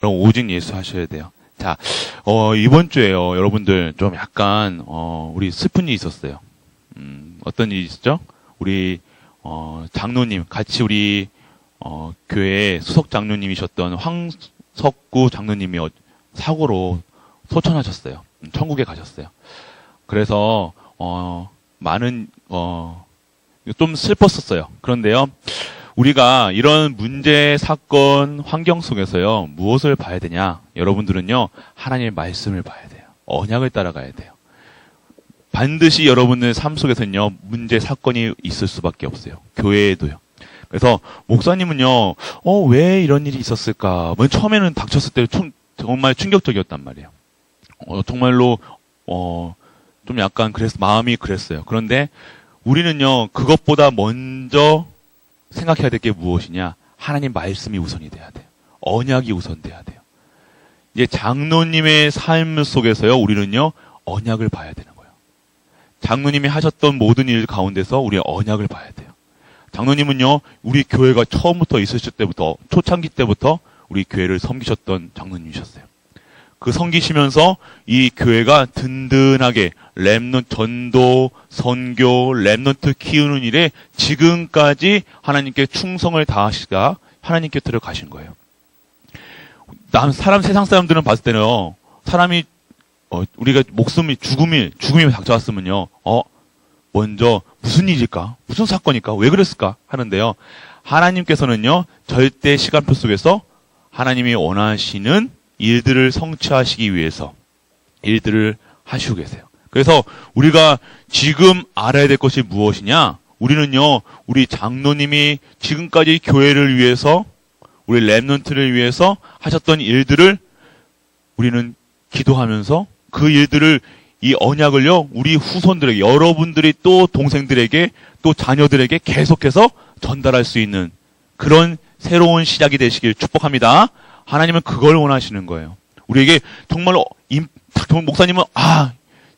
여러분 오직 예수 하셔야 돼요. 자, 이번 주에요. 여러분들 좀 약간 우리 슬픈 일이 있었어요. 어떤 일이 있었죠? 우리 장로님 같이 우리 교회 수석 장로님이셨던 황석구 장로님이 사고로 소천하셨어요. 천국에 가셨어요. 그래서 많은 좀 슬펐었어요. 그런데요, 우리가 이런 문제, 사건, 환경 속에서요, 무엇을 봐야 되냐? 여러분들은요, 하나님의 말씀을 봐야 돼요. 언약을 따라가야 돼요. 반드시 여러분의 삶 속에서는요, 문제, 사건이 있을 수밖에 없어요. 교회에도요. 그래서 목사님은요, 왜 이런 일이 있었을까? 처음에는 닥쳤을 때 정말 충격적이었단 말이에요. 정말로 좀 약간 마음이 그랬어요. 그런데 우리는요, 그것보다 먼저 생각해야 될 게 무엇이냐? 하나님 말씀이 우선이 돼야 돼요. 언약이 우선돼야 돼요. 이제 장로님의 삶 속에서요, 우리는요, 언약을 봐야 되는 거예요. 장로님이 하셨던 모든 일 가운데서 우리의 언약을 봐야 돼요. 장로님은요, 우리 교회가 처음부터 있으실 때부터, 초창기 때부터 우리 교회를 섬기셨던 장로님이셨어요. 그 섬기시면서 이 교회가 든든하게 렘넌트 전도, 선교, 렘넌트 키우는 일에 지금까지 하나님께 충성을 다하시다 하나님께 들어가신 거예요. 세상 사람들은 봤을 때는요, 사람이 우리가 죽음이 닥쳐왔으면요, 먼저 무슨 일일까? 무슨 사건일까? 왜 그랬을까? 하는데요, 하나님께서는요, 절대 시간표 속에서 하나님이 원하시는 일들을 성취하시기 위해서 일들을 하시고 계세요. 그래서 우리가 지금 알아야 될 것이 무엇이냐? 우리는요, 우리 장로님이 지금까지 교회를 위해서, 우리 렘넌트를 위해서 하셨던 일들을 우리는 기도하면서 그 일들을, 이 언약을요, 우리 후손들에게, 여러분들이 또 동생들에게, 또 자녀들에게 계속해서 전달할 수 있는 그런 새로운 시작이 되시길 축복합니다. 하나님은 그걸 원하시는 거예요. 우리에게 정말로, 목사님은,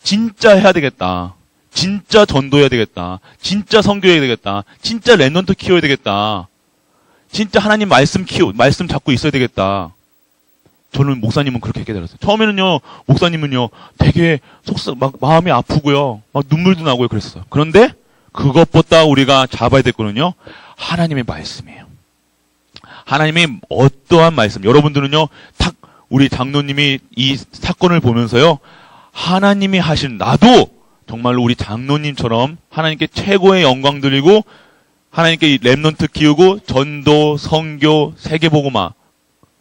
진짜 해야 되겠다. 진짜 전도해야 되겠다. 진짜 선교해야 되겠다. 진짜 렘넌트 키워야 되겠다. 진짜 하나님 말씀 잡고 있어야 되겠다. 저는 목사님은 그렇게 깨달았어요. 처음에는요, 목사님은요, 되게 마음이 아프고요, 막 눈물도 나고요, 그랬어요. 그런데 그것보다 우리가 잡아야 될 거는요, 하나님의 말씀이에요. 하나님이 어떠한 말씀, 여러분들은요, 우리 장로님이 이 사건을 보면서요, 하나님이 하신, 나도 정말로 우리 장로님처럼 하나님께 최고의 영광 드리고 하나님께 렘넌트 키우고 전도, 선교, 세계복음화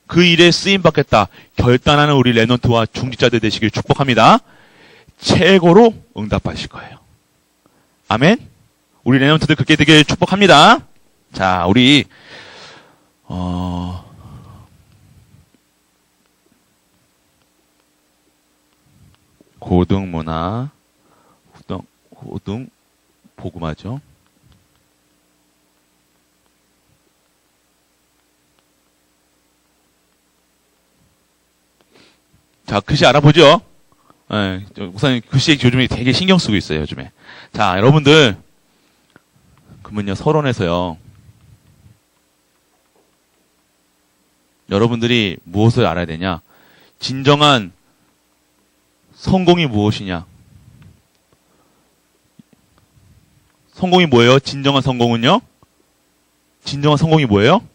그 일에 쓰임 받겠다 결단하는 우리 렘넌트와 중직자들 되시길 축복합니다. 최고로 응답하실 거예요. 아멘. 우리 렘넌트들 그렇게 되길 축복합니다. 자, 우리 고등문화, 고등 복음화죠. 자, 글씨 알아보죠? 예, 목사님 글씨 요즘에 되게 신경 쓰고 있어요, 요즘에. 자, 여러분들, 그러면요, 서론에서요, 여러분들이 무엇을 알아야 되냐? 진정한 성공이 무엇이냐? 성공이 뭐예요? 진정한 성공은요? 진정한 성공이 뭐예요?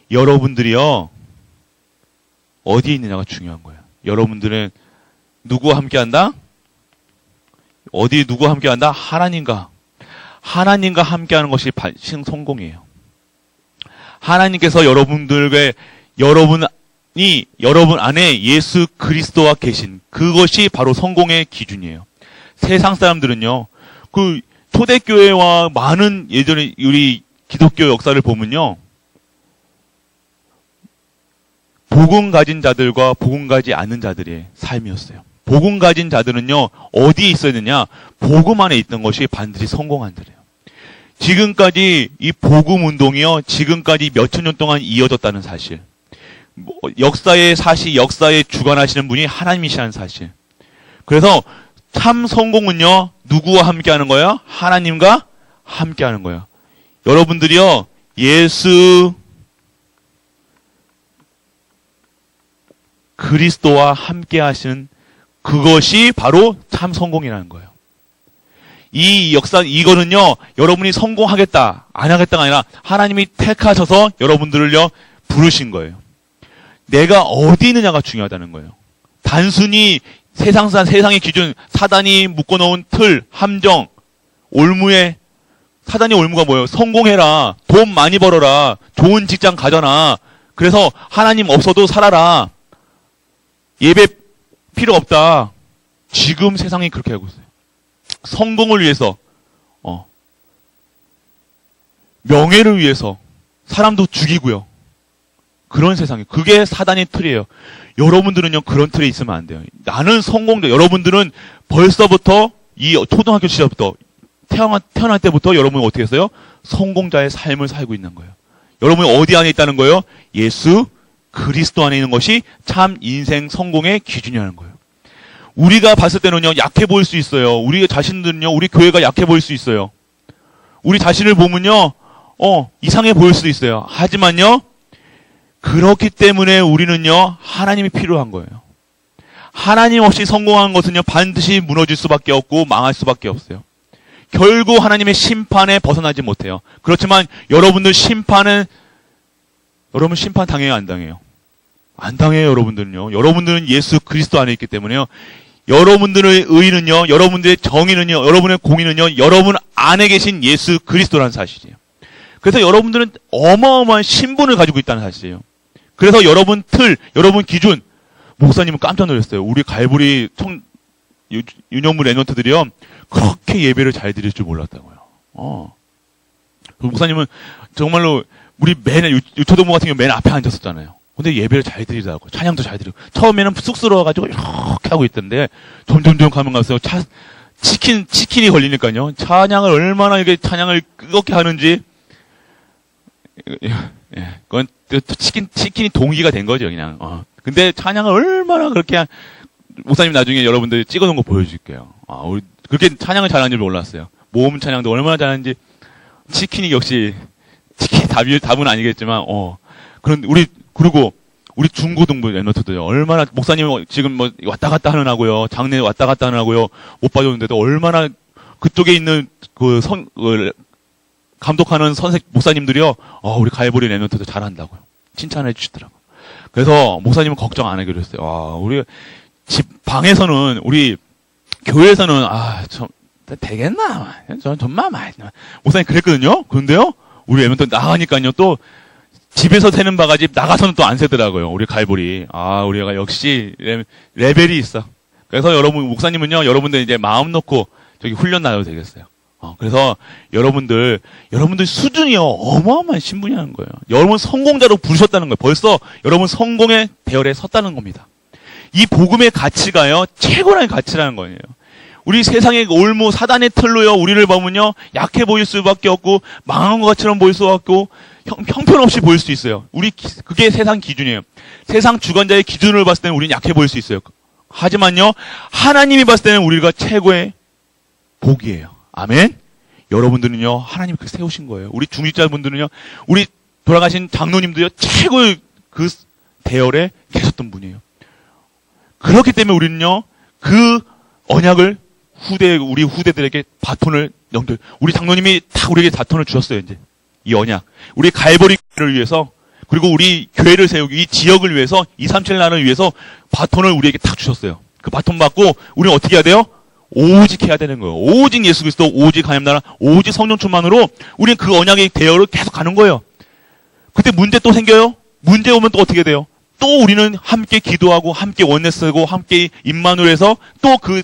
여러분들이요, 어디에 있느냐가 중요한 거예요. 여러분들은 누구와 함께 한다? 어디 누구와 함께 한다? 하나님과 함께 하는 것이 성공이에요. 하나님께서 여러분 안에 예수 그리스도와 계신 그것이 바로 성공의 기준이에요. 세상 사람들은요, 그 초대교회와 많은 예전에 우리 기독교 역사를 보면요, 복음 가진 자들과 복음 가지 않는 자들의 삶이었어요. 복음 가진 자들은요, 어디에 있어야 되냐? 복음 안에 있던 것이 반드시 성공한 자래요. 지금까지 이 복음 운동이요, 지금까지 몇천 년 동안 이어졌다는 사실. 역사에 주관하시는 분이 하나님이시라는 사실. 그래서 참 성공은요, 누구와 함께 하는 거예요? 하나님과 함께 하는 거예요. 여러분들이요, 예수 그리스도와 함께 하시는 그것이 바로 참 성공이라는 거예요. 이 이거는요, 여러분이 성공하겠다, 안 하겠다가 아니라 하나님이 택하셔서 여러분들을요, 부르신 거예요. 내가 어디 있느냐가 중요하다는 거예요. 단순히 세상의 기준, 사단이 묶어놓은 틀, 함정, 사단의 올무가 뭐예요? 성공해라, 돈 많이 벌어라, 좋은 직장 가져라, 그래서 하나님 없어도 살아라, 예배 필요 없다. 지금 세상이 그렇게 하고 있어요. 성공을 위해서, 명예를 위해서 사람도 죽이고요. 그런 세상이, 그게 사단의 틀이에요. 여러분들은요, 그런 틀에 있으면 안 돼요. 나는 성공자. 여러분들은 벌써부터, 이 초등학교 시절부터, 태어날 때부터 여러분은 어떻게 했어요? 성공자의 삶을 살고 있는 거예요. 여러분이 어디 안에 있다는 거예요? 예수 그리스도 안에 있는 것이 참 인생 성공의 기준이라는 거예요. 우리가 봤을 때는요, 약해 보일 수 있어요. 우리 자신들은요, 우리 교회가 약해 보일 수 있어요. 우리 자신을 보면요, 이상해 보일 수도 있어요. 하지만요, 그렇기 때문에 우리는요, 하나님이 필요한 거예요. 하나님 없이 성공한 것은요, 반드시 무너질 수밖에 없고, 망할 수밖에 없어요. 결국 하나님의 심판에 벗어나지 못해요. 그렇지만 여러분 심판 당해요, 안 당해요? 안 당해요, 여러분들은요. 여러분들은 예수 그리스도 안에 있기 때문에요. 여러분들의 의는요, 여러분들의 정의는요, 여러분의 공의는요, 여러분 안에 계신 예수 그리스도라는 사실이에요. 그래서 여러분들은 어마어마한 신분을 가지고 있다는 사실이에요. 그래서 여러분 틀, 여러분 기준, 목사님은 깜짝 놀랐어요. 우리 갈보리 유년부 레전트들이요, 그렇게 예배를 잘 드릴 줄 몰랐다고요. 목사님은 정말로 우리 유초동부 같은 경우 맨 앞에 앉았었잖아요. 근데 예배를 잘 드리더라고요. 찬양도 잘 드리고. 처음에는 쑥스러워가지고 이렇게 하고 있던데, 점점 가면 갈수록 치킨이 걸리니까요. 찬양을 얼마나 이게 찬양을 뜨겁게 하는지, 그건 치킨이 동기가 된 거죠, 그냥. 근데 찬양을 얼마나 그렇게 목사님 나중에 여러분들 찍어놓은 거 보여줄게요. 우리 그렇게 찬양을 잘하는 줄 몰랐어요. 모음 찬양도 얼마나 잘하는지. 치킨이 역시 답은 아니겠지만, 그리고 우리 중고등부 랩런트들요. 얼마나 목사님 지금 뭐 왔다 갔다 하는 하고요. 장례 왔다 갔다 하는 하고요. 못 봐줬는데도 얼마나 그쪽에 있는 감독하는 목사님들이요. 우리 갈보리 랩런트도 잘한다고요. 칭찬해 주시더라고요. 그래서 목사님은 걱정 안 하기로 했어요. 우리 방에서는, 우리 교회에서는, 되겠나? 정말 목사님 그랬거든요? 그런데요? 우리 랩런트 나가니까요, 또, 집에서 새는 바가지 나가서는 또 안 새더라고요. 우리 갈보리. 우리가 역시 레벨이 있어. 그래서 목사님은요, 여러분들 이제 마음 놓고 저기 훈련 나도 되겠어요. 그래서 여러분들 수준이요, 어마어마한 신분이라는 거예요. 여러분 성공자로 부르셨다는 거예요. 벌써 여러분 성공의 대열에 섰다는 겁니다. 이 복음의 가치가요, 최고의 가치라는 거예요. 우리 세상의 올무, 사단의 틀로요, 우리를 보면요, 약해 보일 수밖에 없고, 망한 것처럼 보일 수밖에 없고, 형편없이 보일 수 있어요. 그게 세상 기준이에요. 세상 주관자의 기준을 봤을 때는 우리는 약해 보일 수 있어요. 하지만요, 하나님이 봤을 때는 우리가 최고의 복이에요. 아멘? 여러분들은요, 하나님이 그렇게 세우신 거예요. 우리 중직자분들은요, 우리 돌아가신 장로님도요, 최고의 그 대열에 계셨던 분이에요. 그렇기 때문에 우리는요, 그 언약을 우리 후대들에게 바톤을 우리 장로님이 다 우리에게 바톤을 주셨어요, 이제. 이 언약. 우리 갈보리를 위해서, 그리고 우리 교회를 세우기, 이 지역을 위해서, 237 나라를 위해서 바톤을 우리에게 딱 주셨어요. 그 바톤 받고, 우리는 어떻게 해야 돼요? 오직 해야 되는 거예요. 오직 예수 그리스도, 오직 하나님 나라, 오직 성령 충만으로 우리는 그 언약의 대열을 계속 가는 거예요. 그때 문제 또 생겨요? 문제 오면 또 어떻게 돼요? 또 우리는 함께 기도하고, 함께 원내스고, 함께 임마누엘에서 또 그걸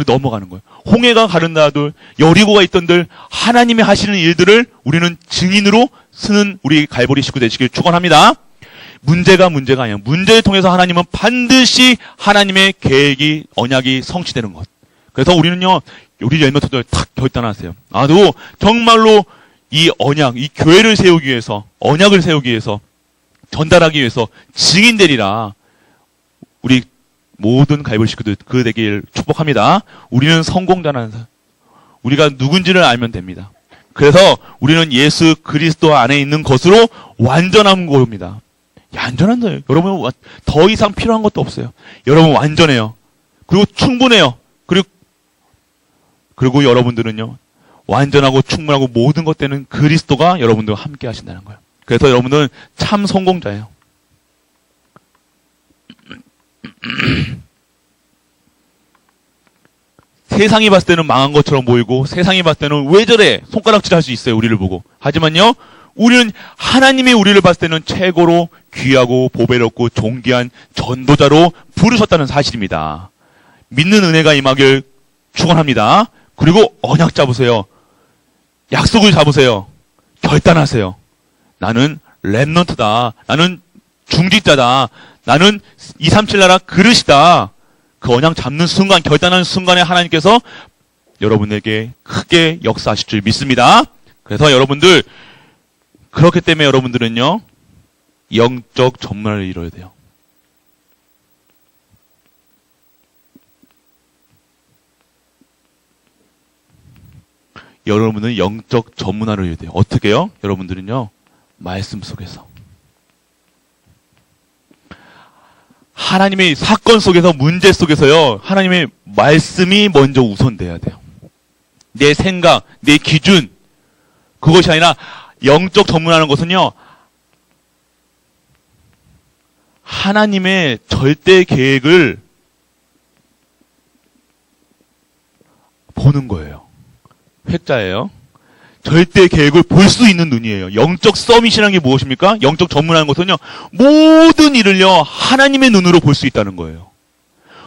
넘어가는 거예요. 홍해가 가른다들, 여리고가 있던들, 하나님이 하시는 일들을 우리는 증인으로 쓰는 우리 갈보리 식구 되시길 축원합니다. 문제가 아니에요. 문제를 통해서 하나님은 반드시 하나님의 계획이, 언약이 성취되는 것. 그래서 우리는요, 우리 랩런트들 탁 결단하세요. 나도 정말로 이 언약, 이 교회를 세우기 위해서, 언약을 세우기 위해서, 전달하기 위해서 증인되리라. 우리 모든 갈보리 식구들 그 되길 축복합니다. 우리는 성공자라는 우리가 누군지를 알면 됩니다. 그래서 우리는 예수 그리스도 안에 있는 것으로 완전한 것입니다. 얌전한 거예요. 여러분 더 이상 필요한 것도 없어요. 여러분 완전해요. 그리고 충분해요. 그리고 여러분들은요, 완전하고 충분하고 모든 것 되는 그리스도가 여러분들과 함께 하신다는 거예요. 그래서 여러분들은 참 성공자예요. 세상이 봤을 때는 망한 것처럼 보이고 세상이 봤을 때는 왜 저래 손가락질 할 수 있어요. 우리를 보고. 하지만요, 우리는 하나님이 우리를 봤을 때는 최고로 귀하고 보배롭고 존귀한 전도자로 부르셨다는 사실입니다. 믿는 은혜가 임하길 축원합니다. 그리고 언약 잡으세요. 약속을 잡으세요. 결단하세요. 나는 렘넌트다. 나는 중직자다. 나는 237 나라 그릇이다. 그 언약 잡는 순간, 결단하는 순간에 하나님께서 여러분에게 크게 역사하실 줄 믿습니다. 그래서 여러분들, 그렇기 때문에 여러분들은요, 영적 전문화를 이뤄야 돼요. 여러분은 영적 전문화를 이뤄야 돼요. 어떻게요? 여러분들은요, 말씀 속에서. 하나님의 사건 속에서, 문제 속에서요, 하나님의 말씀이 먼저 우선돼야 돼요. 내 생각, 내 기준, 그것이 아니라 영적 전문화라는 것은요, 하나님의 절대 계획을 보는 거예요. 획자예요. 절대 계획을 볼 수 있는 눈이에요. 영적 서밋이라는 게 무엇입니까? 영적 전문화라는 것은요, 모든 일을요, 하나님의 눈으로 볼 수 있다는 거예요.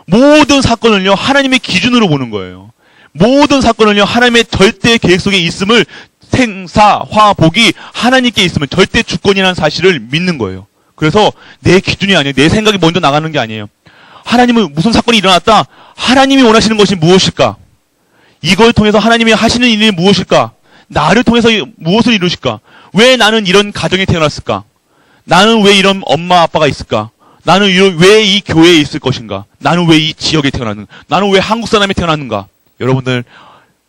모든 사건을요, 하나님의 기준으로 보는 거예요. 모든 사건을요, 하나님의 절대 계획 속에 있음을 생사, 화, 복이 하나님께 있으면 절대 주권이라는 사실을 믿는 거예요. 그래서 내 기준이 아니에요. 내 생각이 먼저 나가는 게 아니에요. 하나님은 무슨 사건이 일어났다. 하나님이 원하시는 것이 무엇일까? 이걸 통해서 하나님이 하시는 일이 무엇일까? 나를 통해서 무엇을 이루실까? 왜 나는 이런 가정에 태어났을까? 나는 왜 이런 엄마 아빠가 있을까? 나는 왜 이 교회에 있을 것인가? 나는 왜 이 지역에 태어났는가? 나는 왜 한국 사람이 태어났는가? 여러분들,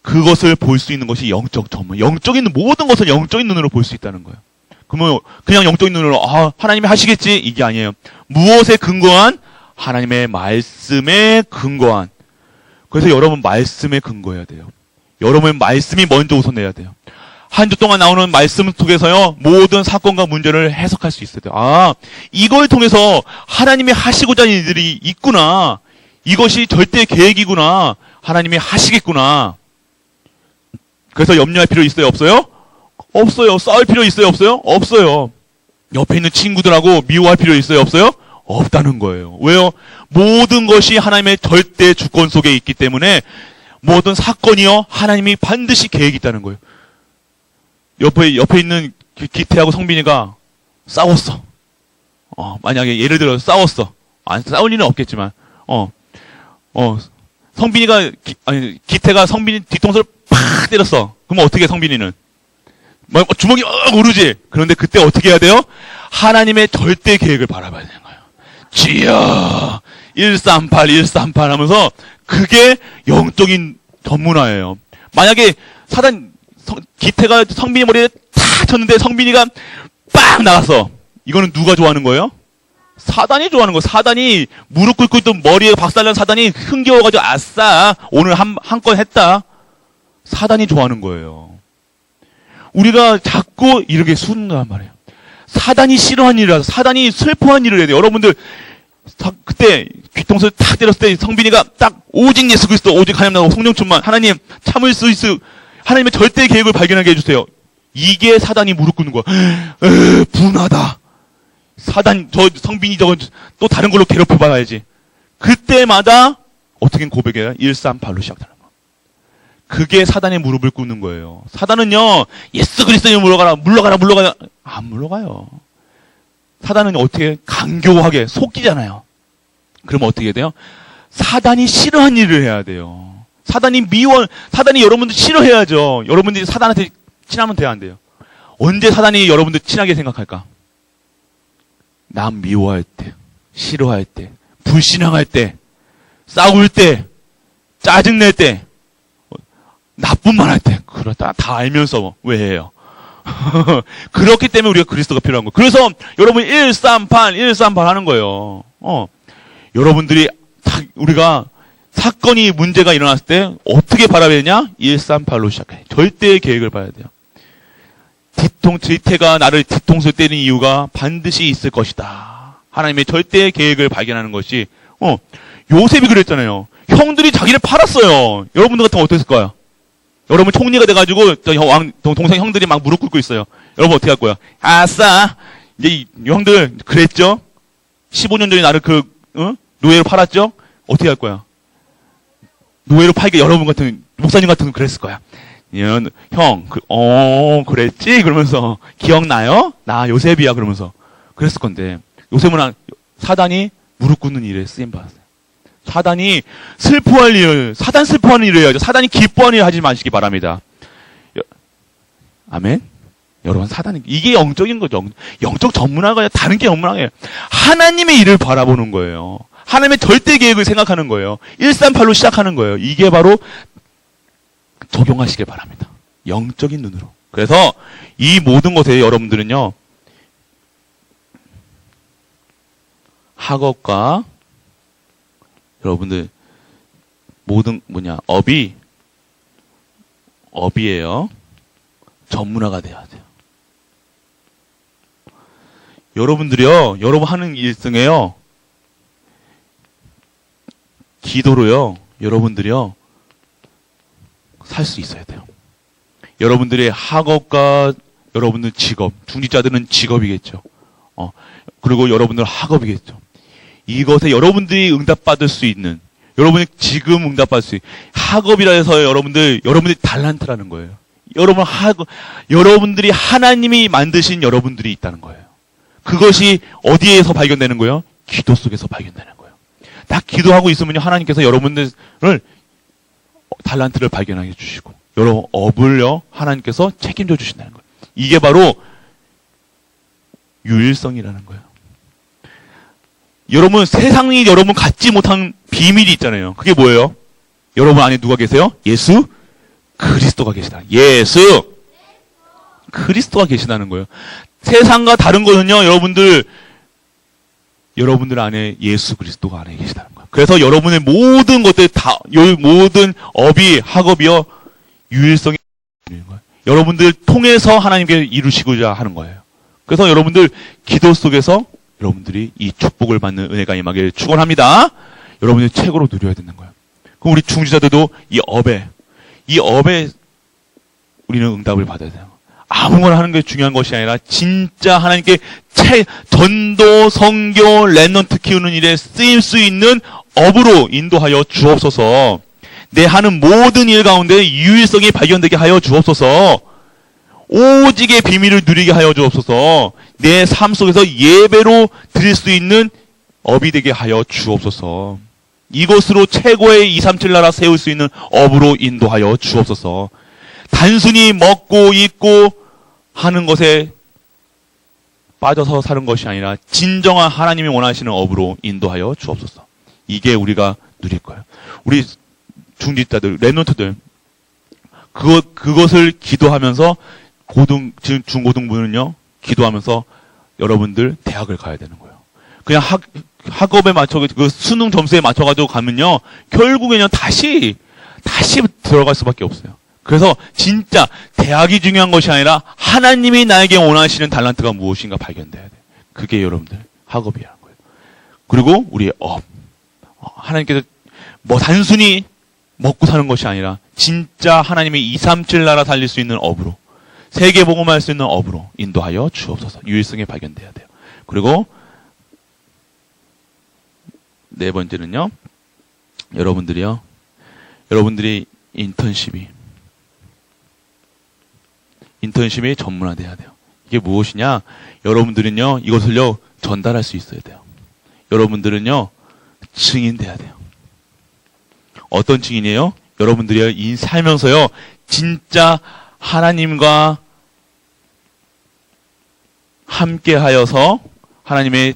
그것을 볼 수 있는 것이 영적 전문. 영적인 모든 것을 영적인 눈으로 볼 수 있다는 거예요. 그러면 그냥 영적인 눈으로 하나님이 하시겠지? 이게 아니에요. 무엇에 근거한? 하나님의 말씀에 근거한. 그래서 여러분 말씀에 근거해야 돼요. 여러분 말씀이 먼저 우선해야 돼요. 한 주 동안 나오는 말씀 속에서요, 모든 사건과 문제를 해석할 수 있어야 돼요. 이걸 통해서 하나님이 하시고자 하는 일들이 있구나. 이것이 절대 계획이구나. 하나님이 하시겠구나. 그래서 염려할 필요 있어요? 없어요? 없어요. 싸울 필요 있어요? 없어요? 없어요. 옆에 있는 친구들하고 미워할 필요 있어요? 없어요? 없다는 거예요. 왜요? 모든 것이 하나님의 절대 주권 속에 있기 때문에 모든 사건이요, 하나님이 반드시 계획이 있다는 거예요. 옆에 있는 기태하고 성빈이가 싸웠어. 만약에 예를 들어 싸웠어. 싸울 일은 없겠지만, 성빈이가, 기태가 성빈이 뒤통수를 팍 때렸어. 그럼 어떻게 해, 성빈이는? 주먹이 오르지? 그런데 그때 어떻게 해야 돼요? 하나님의 절대 계획을 바라봐야 되는 거예요. 주여! 138 하면서, 그게 영적인 전문화예요. 만약에 기태가 성빈이 머리에 탁 쳤는데 성빈이가 빡 나갔어. 이거는 누가 좋아하는 거예요? 사단이 좋아하는 거예요. 사단이 무릎 꿇고 있던 머리에 박살난 사단이 흥겨워가지고 아싸 오늘 한 건 했다. 사단이 좋아하는 거예요. 우리가 자꾸 이렇게 순간 말이에요. 사단이 싫어하는 일이라서 사단이 슬퍼하는 일을 해야 돼요. 여러분들 그때 뒤통수를 탁 때렸을 때 성빈이가 딱 오직 예수 그리스도 오직 하나님하고 성령 충만 하나님 참을 수 있을 하나님의 절대 계획을 발견하게 해주세요. 이게 사단이 무릎 꿇는 거야. 분하다. 사단 성빈이 또 다른 걸로 괴롭혀봐야지. 그때마다 어떻게 고백해요? 138로 시작하는 거. 그게 사단의 무릎을 꿇는 거예요. 사단은요, 예수 그리스도에 물러가라. 안 물러가요. 사단은 어떻게 강교하게 속이잖아요. 그러면 어떻게 돼요? 사단이 싫어하는 일을 해야 돼요. 사단이 여러분들 싫어해야죠. 여러분들이 사단한테 친하면 돼야 안 돼요. 언제 사단이 여러분들 친하게 생각할까? 남 미워할 때, 싫어할 때, 불신앙할 때, 싸울 때, 짜증낼 때, 나쁜 말 할 때, 그렇다. 다 알면서 왜 해요? 그렇기 때문에 우리가 그리스도가 필요한 거예요. 그래서 여러분 138 하는 거예요. 여러분들이 우리가 사건이 문제가 일어났을 때 어떻게 바라봐야 되냐? 138로 시작해. 절대의 계획을 봐야 돼요. 지태가 나를 뒤통수 때리는 이유가 반드시 있을 것이다. 하나님의 절대의 계획을 발견하는 것이 요셉이 그랬잖아요. 형들이 자기를 팔았어요. 여러분들 같으면 어땠을 거예요? 여러분 총리가 돼가지고 동생 형들이 막 무릎 꿇고 있어요. 여러분 어떻게 할 거야? 아싸! 이제 이 형들 그랬죠? 15년 전에 나를 노예로 팔았죠? 어떻게 할 거야? 노예로 팔게 여러분 같은 목사님 같은 그랬을 거야. 형, 그랬지? 그러면서 기억나요? 나 요셉이야 그러면서 그랬을 건데 요셉은 사단이 무릎 꿇는 일에 쓰임 받았어요. 사단이 슬퍼하는 일을 해야죠. 사단이 기뻐하는 일을 하지 마시기 바랍니다. 아멘? 여러분, 이게 영적인 거죠. 영적 전문화가 아니라 다른 게 전문화예요. 하나님의 일을 바라보는 거예요. 하나님의 절대 계획을 생각하는 거예요. 138로 시작하는 거예요. 이게 바로 적용하시길 바랍니다. 영적인 눈으로. 그래서 이 모든 것에 여러분들은요, 학업과 여러분들 모든 업이에요. 전문화가 돼야 돼요. 여러분들이요, 여러분 하는 일승에요, 기도로요, 여러분들이요, 살 수 있어야 돼요. 여러분들의 학업과 여러분들 직업, 중직자들은 직업이겠죠. 그리고 여러분들 학업이겠죠. 이것에 여러분들이 응답받을 수 있는, 여러분이 지금 응답받을 수 있는 학업이라 해서 여러분들이 달란트라는 거예요. 여러분들이 하나님이 만드신 여러분들이 있다는 거예요. 그것이 어디에서 발견되는 거예요? 기도 속에서 발견되는 거예요. 딱 기도하고 있으면요, 하나님께서 여러분들을 달란트를 발견하게 해주시고, 여러분 업을요, 하나님께서 책임져 주신다는 거예요. 이게 바로 유일성이라는 거예요. 여러분, 세상이 여러분 갖지 못한 비밀이 있잖아요. 그게 뭐예요? 여러분 안에 누가 계세요? 예수 그리스도가 계시다. 예수 그리스도가 계시다는 거예요. 세상과 다른 거는요, 여러분들 안에 예수 그리스도가 안에 계시다는 거예요. 그래서 여러분의 모든 것들 모든 업이, 학업이요, 유일성이 있는 거예요. 여러분들 통해서 하나님께 이루시고자 하는 거예요. 그래서 여러분들 기도 속에서 여러분들이 이 축복을 받는 은혜가 임하길 축원합니다. 여러분들이 최고로 누려야 되는 거예요. 그럼 우리 중지자들도 이 업에 우리는 응답을 받아야 돼요. 아무거나 하는 게 중요한 것이 아니라 진짜 하나님께 전도, 선교, 렘넌트 키우는 일에 쓰일 수 있는 업으로 인도하여 주옵소서. 내 하는 모든 일 가운데 유일성이 발견되게 하여 주옵소서. 오직의 비밀을 누리게 하여 주옵소서. 내 삶 속에서 예배로 드릴 수 있는 업이 되게 하여 주옵소서. 이것으로 최고의 237 나라 세울 수 있는 업으로 인도하여 주옵소서. 단순히 먹고 입고 하는 것에 빠져서 사는 것이 아니라 진정한 하나님이 원하시는 업으로 인도하여 주옵소서. 이게 우리가 누릴 거예요. 우리 중직자들, 렘넌트들, 그것을 기도하면서 지금 중고등부는요, 기도하면서 여러분들 대학을 가야 되는 거예요. 그냥 학업에 그 수능 점수에 맞춰가지고 가면요, 결국에는 다시 들어갈 수밖에 없어요. 그래서 진짜 대학이 중요한 것이 아니라 하나님이 나에게 원하시는 달란트가 무엇인가 발견돼야 돼요. 그게 여러분들 학업이라는 거예요. 그리고 우리의 업. 하나님께서 단순히 먹고 사는 것이 아니라 진짜 하나님의 237 나라 살릴 수 있는 업으로, 세계 복음할 수 있는 업으로 인도하여 주옵소서. 유일성에 발견돼야 돼요. 그리고 네 번째는요, 여러분들이 인턴십이 전문화돼야 돼요. 이게 무엇이냐? 여러분들은요, 이것을요, 전달할 수 있어야 돼요. 여러분들은요, 증인돼야 돼요. 어떤 증인이에요? 여러분들이 살면서요, 진짜 하나님과 함께 하여서 하나님의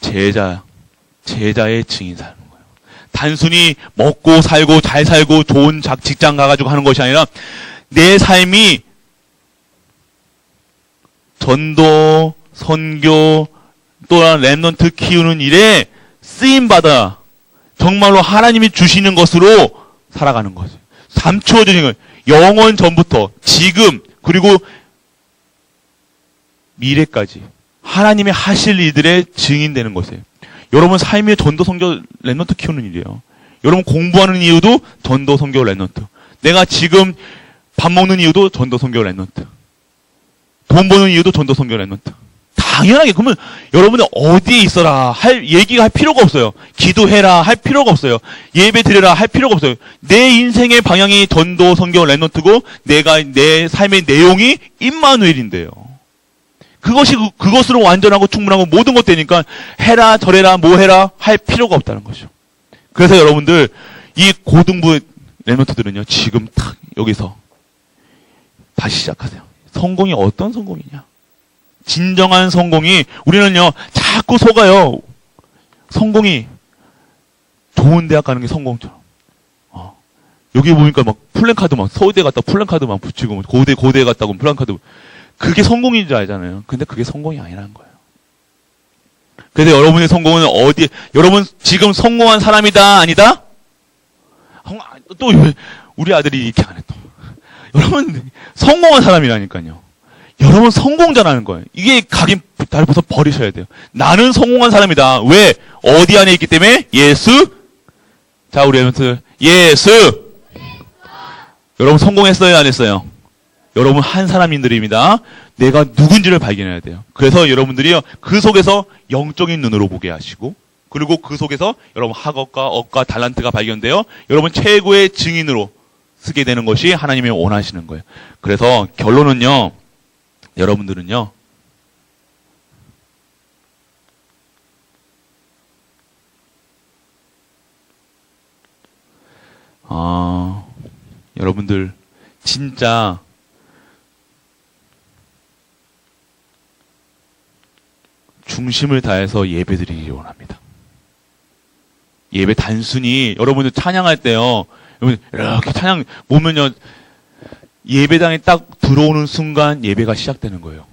제자의 증인 사는 거예요. 단순히 먹고 살고 잘 살고 좋은 직장 가가지고 하는 것이 아니라 내 삶이 전도, 선교, 또한 렘넌트 키우는 일에 쓰임받아 정말로 하나님이 주시는 것으로 살아가는 거지. 감추어지는 걸 영원 전부터 지금 그리고 미래까지 하나님이 하실 일들의 증인되는 것이에요. 여러분 삶의 전도, 선교, 렘넌트 키우는 일이에요. 여러분 공부하는 이유도 전도, 선교, 렘넌트. 내가 지금 밥 먹는 이유도 전도, 선교, 렘넌트. 돈 버는 이유도 전도, 선교, 렘넌트. 당연하게 그러면 여러분은 어디에 있어라 얘기가 할 필요가 없어요. 기도해라 할 필요가 없어요. 예배 드려라 할 필요가 없어요. 내 인생의 방향이 전도, 선교, 렘넌트고 내 삶의 내용이 임마누엘인데요. 그것으로 완전하고 충분하고 모든 것 되니까 해라 저래라 뭐 해라 할 필요가 없다는 거죠. 그래서 여러분들 이 고등부 렘넌트들은요 지금 딱 여기서 다시 시작하세요. 성공이 어떤 성공이냐? 진정한 성공이 우리는요 자꾸 속아요. 성공이 좋은 대학 가는 게 성공처럼. 여기 보니까 막 플랜카드 막 서울대 갔다 플랜카드 막 붙이고 고대 갔다고 플랜카드 그게 성공인 줄 알잖아요. 근데 그게 성공이 아니라는 거예요. 그래서 여러분의 성공은 어디? 여러분 지금 성공한 사람이다 아니다? 또 우리 아들이 이렇게 안 해 또. 여러분 성공한 사람이라니까요. 여러분 성공자라는 거예요. 이게 각인 달고서 버리셔야 돼요. 나는 성공한 사람이다. 왜? 어디 안에 있기 때문에? 예수. 자 우리 엠런트 예수. 여러분 성공했어요 안 했어요? 여러분 한 사람인들입니다. 내가 누군지를 발견해야 돼요. 그래서 여러분들이요 그 속에서 영적인 눈으로 보게 하시고 그리고 그 속에서 여러분 학업과 업과 달란트가 발견되어 여러분 최고의 증인으로 쓰게 되는 것이 하나님이 원하시는 거예요. 그래서 결론은요. 여러분들은요. 여러분들 진짜 중심을 다해서 예배드리기 원합니다. 예배 단순히 여러분들 찬양할 때요. 여러분 이렇게 찬양 보면요. 예배당에 딱 들어오는 순간 예배가 시작되는 거예요.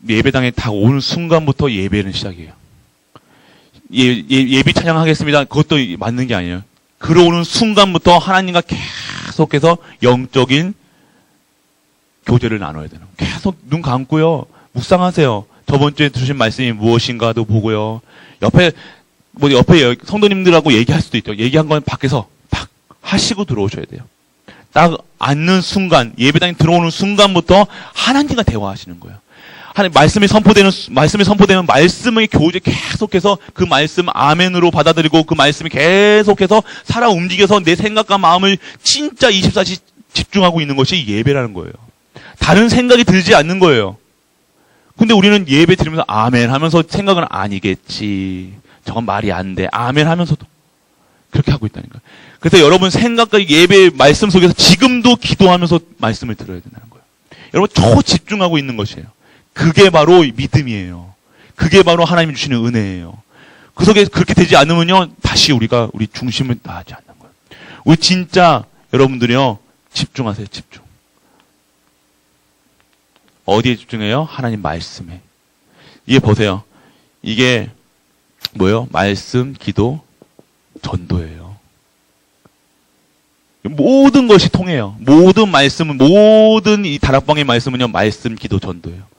예배당에 딱 오는 순간부터 예배는 시작이에요. 예비 찬양하겠습니다. 그것도 맞는 게 아니에요. 들어오는 순간부터 하나님과 계속해서 영적인 교제를 나눠야 되는 거예요. 계속 눈 감고요. 묵상하세요. 저번 주에 주신 말씀이 무엇인가도 보고요. 옆에 성도님들하고 얘기할 수도 있죠. 얘기한 건 밖에서 딱 하시고 들어오셔야 돼요. 딱 앉는 순간, 예배당에 들어오는 순간부터 하나님과 대화하시는 거예요. 하나님 말씀이 선포되면 말씀의 교제 계속해서 그 말씀 아멘으로 받아들이고 그 말씀이 계속해서 살아 움직여서 내 생각과 마음을 진짜 24시 집중하고 있는 것이 예배라는 거예요. 다른 생각이 들지 않는 거예요. 근데 우리는 예배 드리면서 아멘 하면서 생각은 아니겠지. 저건 말이 안 돼. 아멘 하면서도 그렇게 하고 있다니까. 그래서 여러분 생각과 예배 말씀 속에서 지금도 기도하면서 말씀을 들어야 된다는 거예요. 여러분 초집중하고 있는 것이에요. 그게 바로 믿음이에요. 그게 바로 하나님이 주시는 은혜예요. 그 속에 그렇게 되지 않으면요, 다시 우리 중심을 나지 않는 거예요. 우리 진짜 여러분들이요, 집중하세요, 집중. 어디에 집중해요? 하나님 말씀에. 이게 보세요. 이게 뭐예요? 말씀, 기도, 전도예요. 모든 것이 통해요. 모든 말씀은, 모든 이 다락방의 말씀은요, 말씀, 기도, 전도예요.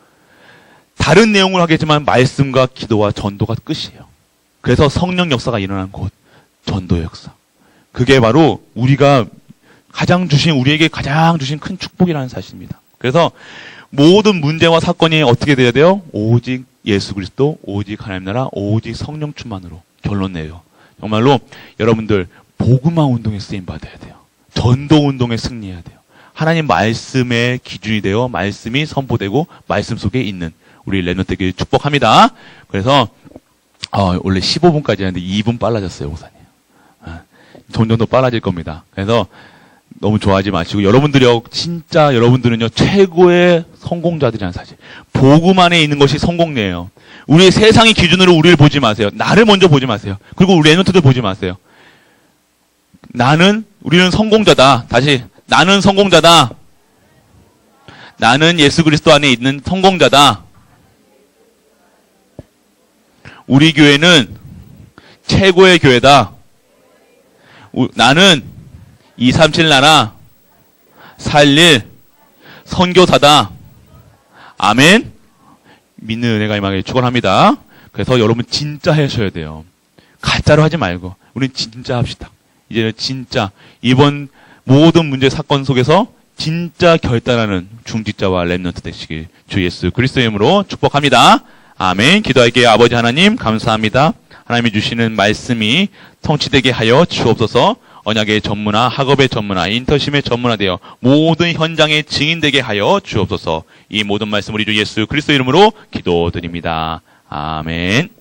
다른 내용을 하겠지만 말씀과 기도와 전도가 끝이에요. 그래서 성령 역사가 일어난 곳, 전도의 역사. 그게 바로 우리에게 가장 주신 큰 축복이라는 사실입니다. 그래서 모든 문제와 사건이 어떻게 돼야 돼요? 오직 예수 그리스도, 오직 하나님 나라, 오직 성령 충만으로 결론 내요. 정말로 여러분들 복음화 운동에 쓰임 받아야 돼요. 전도 운동에 승리해야 돼요. 하나님 말씀의 기준이 되어 말씀이 선포되고 말씀 속에 있는 우리 렘넌트에게 축복합니다. 그래서 원래 15분까지 했는데 2분 빨라졌어요, 목사님. 점점 더 빨라질 겁니다. 그래서 너무 좋아하지 마시고 진짜 여러분들은요 최고의 성공자들이라는 사실. 복음 안에 있는 것이 성공이에요. 우리 세상의 기준으로 우리를 보지 마세요. 나를 먼저 보지 마세요. 그리고 우리 렘넌트들 보지 마세요. 우리는 성공자다. 다시 나는 성공자다. 나는 예수 그리스도 안에 있는 성공자다. 우리 교회는 최고의 교회다. 나는 237 나라 살릴 선교사다. 아멘. 믿는 은혜가 임하게 축원합니다. 그래서 여러분 진짜 하셔야 돼요. 가짜로 하지 말고 우린 진짜 합시다. 이제는 진짜 이번 모든 문제 사건 속에서 진짜 결단하는 중직자와 렘넌트 되시길 주 예수 그리스도의 이름으로 축복합니다. 아멘. 기도할게요. 아버지 하나님 감사합니다. 하나님이 주시는 말씀이 성취되게 하여 주옵소서. 언약의 전문화, 학업의 전문화, 인터심의 전문화 되어 모든 현장의 증인되게 하여 주옵소서. 이 모든 말씀 우리 주 예수 그리스도 이름으로 기도드립니다. 아멘.